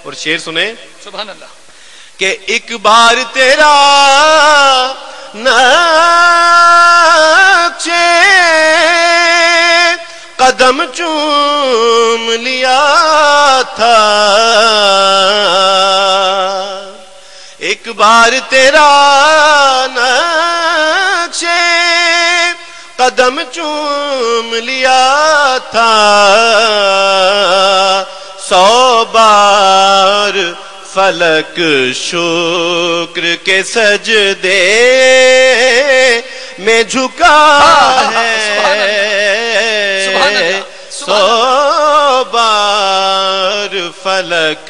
اور شعر سنیں سبحان اللہ کہ ایک بار تیرا نقشے قدم چوم لیا تھا، ایک بار تیرا نقشے قدم چوم لیا تھا، 100 بار فلک شکر کے سجدے میں جھکا ہے، 100 بار فلک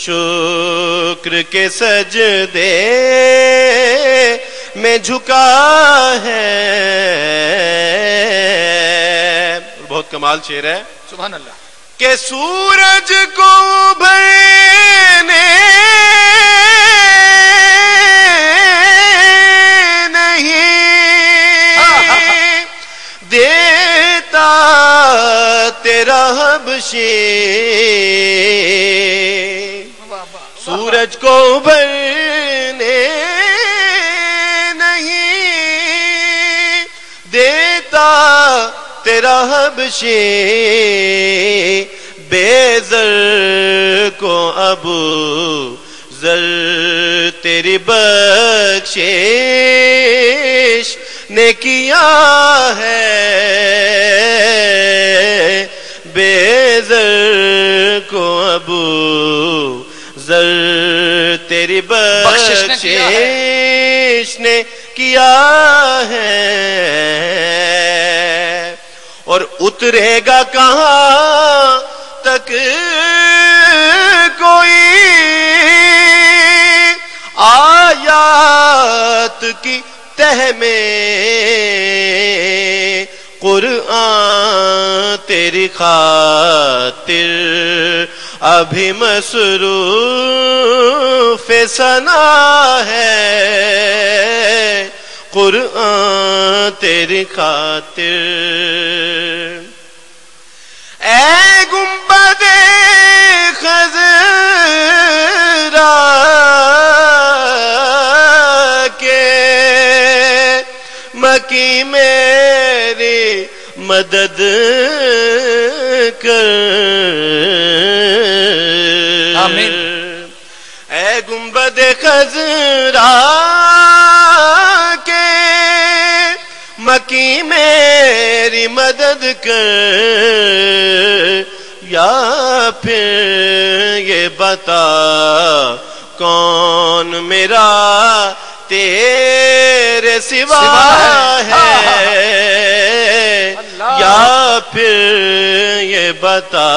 شکر کے سجدے میں جھکا ہے۔ بہت کمال شعر ہے، سبحان اللہ، کہ سورج کو ابھرنے نہیں دیتا تیرا حبشی، سورج کو ابھرنے نہیں دیتا تیرا حبشی، بے زر کو ابو ذر تیری بخشش نے کیا ہے، بے زر کو ابو ذر تیری بخشش نے کیا ہے، اور اترے گا کہاں تک کوئی آیات کی تہ میں، قرآن تیری خاطر ابھی مصروف ثنا ہے، قرآن تیری خاطر۔ اے گنبد خضرا کے مکی میری مدد کر، آمین۔ اے گنبد خضرا کے مکی میری مدد کر، یا پھر یہ بتا کون میرا تیرے سوا ہے، یا پھر یہ بتا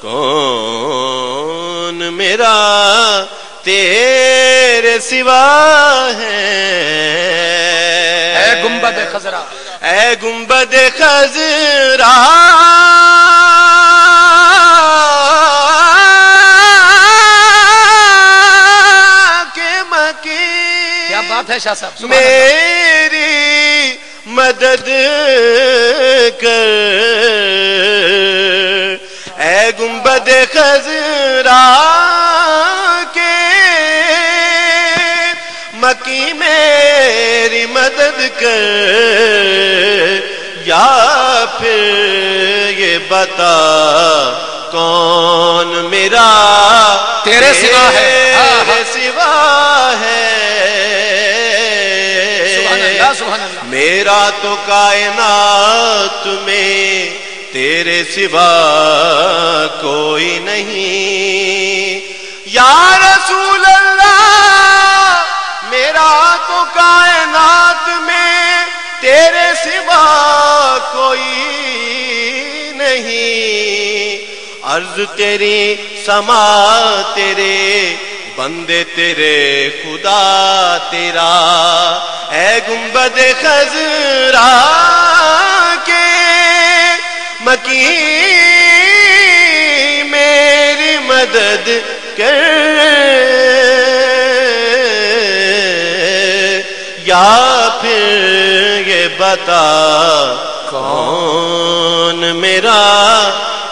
کون میرا تیرے سوا ہے، اے گنبد خضرا، اے گنبد خضرا کے مکی، کیا بات ہے شاہ صاحب، میری مدد کر، اے گنبد خضرا کے مکی میری مدد کر، یا پھر یہ بتا کون میرا تیرے سوا ہے، تیرے سوا ہے، سبحان اللہ سبحان اللہ، میرا تو کائنات میں تیرے سوا کوئی نہیں، یا رسول اللہ میرا تو کائنات میں تیرے سوا کوئی نہیں، عرض تیری سما تیرے بندے تیرے خدا تیرا، اے گنبد خضرا کے مکی میری مدد کر، یا پھر یہ بتا کون میرا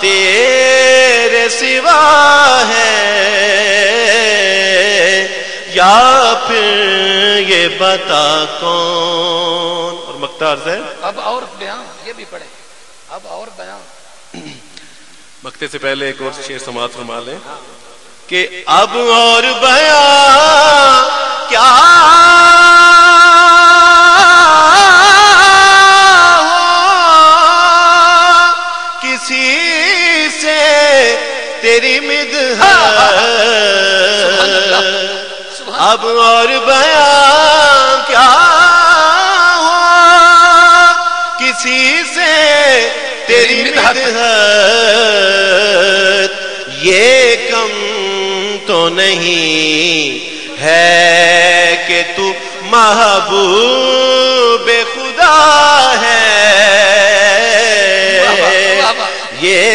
تیرے سوا ہے یا پھر یہ بتا کون؟ اور مقطع عرض ہے اب اور بیان، یہ بھی پڑھے، اب اور بیان. مقطع سے پہلے ایک اور شعر سماعت فرما لیں کہ اب اور بیان کیا کسی سے تیری مدحت، اب اور بیان کیا ہوا کسی سے تیری مدحت، یہ کم تو نہیں ہے کہ تو محبوب خدا ہے، یہ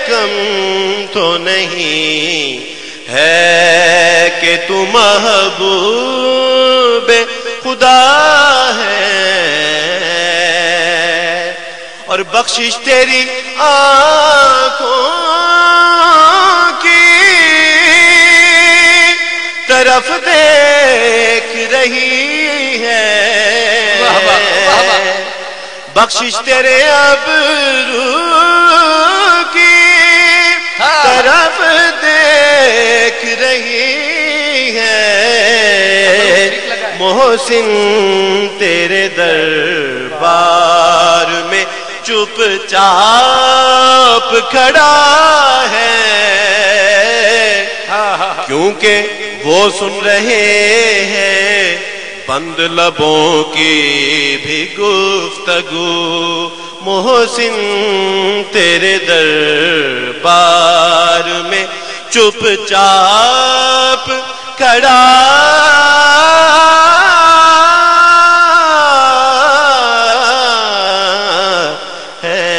کم تو نہیں ہے کہ تو محبوب خدا ہے، اور بخشش تیری آنکھوں کی طرف دیکھ رہی ہے، بخشش تیرے ابرو کی طرف دیکھ رہی ہے، محسن تیرے دربار میں چپ چاپ کھڑا ہے، کیونکہ وہ سن رہے ہیں بند لبوں کی بھی گفتگو، محسن تیرے دربار میں چپ چاپ کھڑا ہے،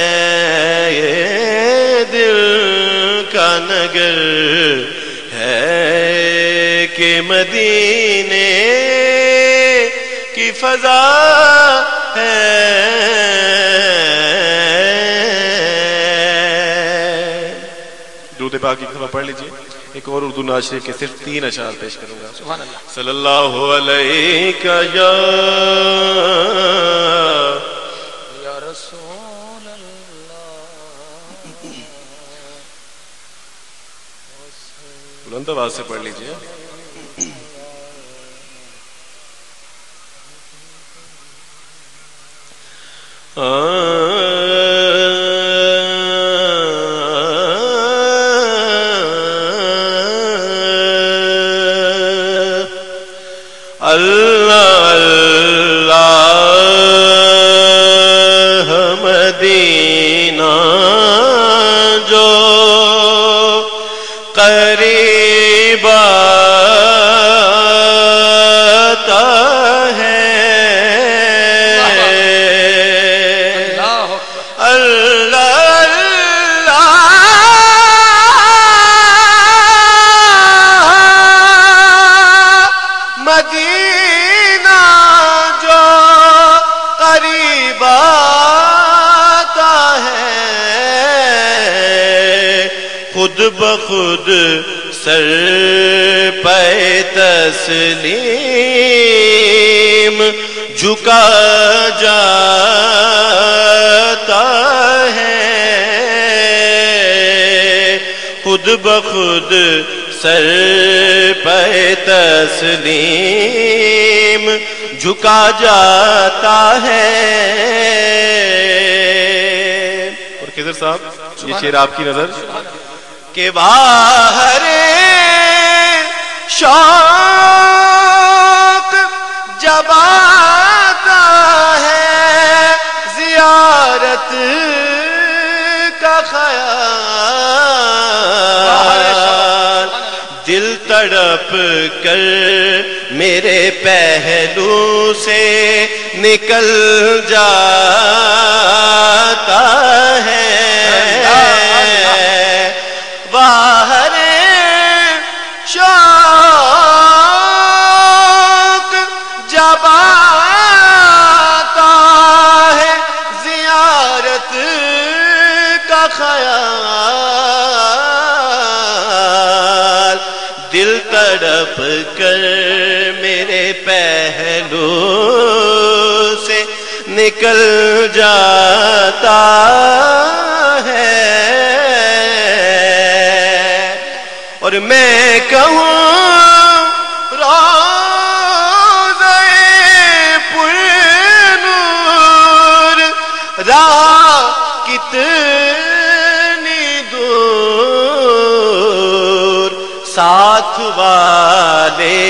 یہ دل کا نگر ہے کہ مدینے کی فضا ہے. درود پاک کی خبر پڑھ لیجئے. ایک اور اردو نعت شریف کے صرف 3 اشعار پیش کروں گا. سبحان اللہ. صلی اللہ علیہ یا رسول اللہ. بلند آواز سے پڑھ لیجئے. اللہ اللہ مدینہ جو قریب آتا ہے، مدینہ جو قریب آتا ہے، خود بخود سر پہ تسلیم جھکا جاتا ہے، خود بخود سر پہ تسلیم جھکا جاتا ہے. اور کدھر صاحب یہ شعر آپ کی نظر کہ باہر شوق جب آتا ہے زیارت کا خیال، دل تڑپ کر میرے پہلو سے نکل جاتا ہے، باہر شوق جب آتا ہے زیارت خیال دل تڑپ کر میرے پہلو سے نکل جاتا ہے، اور میں کہوں روضہ پر نور راہ کتنی دور، ساتھ والے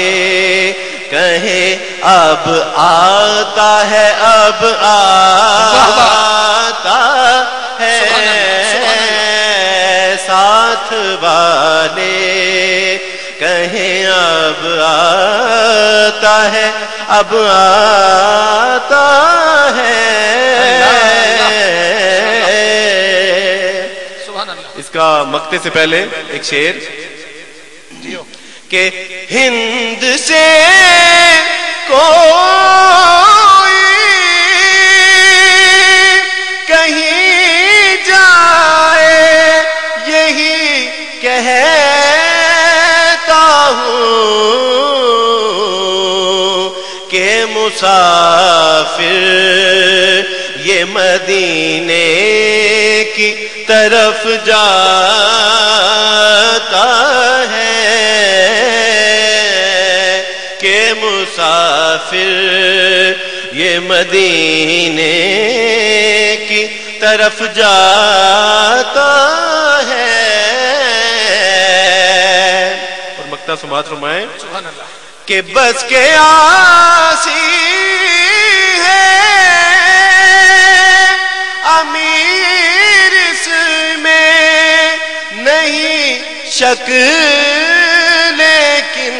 کہیں اب آتا ہے، اب آتا ہے، ساتھ والے کہیں اب آتا ہے، اب آتا ہے۔ اس کا مقطع سے پہلے ایک شعر کہ ہند سے کوئی کہیں جائے یہی کہتا ہوں کہ مسافر یہ مدینے کی طرف جاتا ہے، کہ مسافر یہ مدینے کی طرف جاتا ہے۔ اور مقطع سماعت فرمائیں کہ بس کے آسی ہے امیر اس میں نہیں شک، لیکن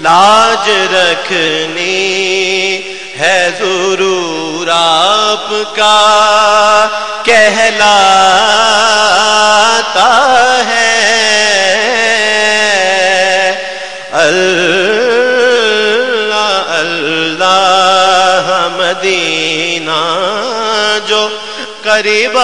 لاج رکھنی ہے ضرور آپ کا کہلاتا ہے، اللہ اللہ مدینہ جو قریب